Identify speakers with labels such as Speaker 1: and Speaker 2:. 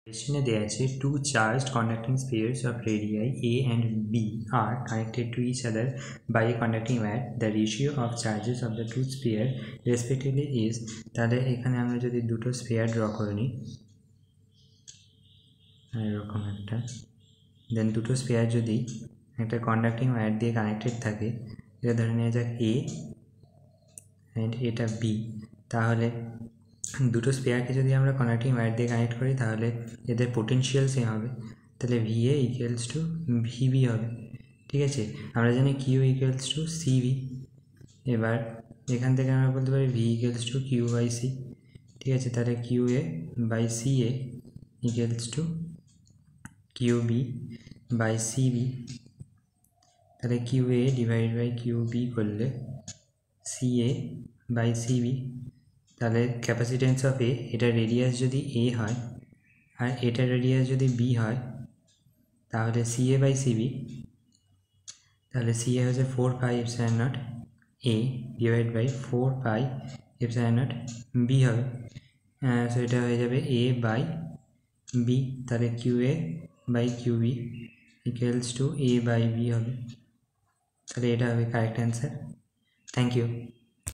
Speaker 1: Question দেয়া আছে two charged conducting spheres of radii a and b are connected to each other by a conducting wire. The ratio of charges of the two spheres respectively is. তাহলে এখানে আমরা যদি দুটো sphere draw করে নিই এরকম একটা, দেন দুটো স্ফিয়ার যদি একটা কন্ডাক্টিং ওয়্যার দিয়ে কানেক্টেড থাকে, এটা ধরে নেওয়া যাক এ অ্যান্ড এটা বি, তাহলে দুটো স্পেয়ারকে যদি আমরা কন্ডাক্টিং ওয়্যার দিয়ে কানেক্ট করি তাহলে এদের পোটেনশিয়াল সেম হবে, তাহলে ভিএ ইকুয়ালস টু ভিবি হবে। ঠিক আছে, আমরা জানি কিউ ইকুয়ালস টু সিভি। এবার এখান থেকে আমরা বলতে পারি V equals to Q by C. ঠিক আছে, তাহলে Q A by C A equals to Q B by CB. তাহলে Q A divide by Q B করলে সি এ বাই সিবি। তাহলে ক্যাপাসিটেন্স অফ এ, এটা রেডিয়াস যদি এ হয় আর এটা রেডিয়াস যদি বি হয়, তাহলে সি এ বাই সিবি, তাহলে সি এ হচ্ছে 4 pi epsilon not A divide by 4 pi epsilon not B হবে। সো এটা হয়ে যাবে এ বাই বি, তাহলে Q A by Q B equals to A by B হবে। তাহলে এটা হবে কারেক্ট অ্যান্সার। Thank you.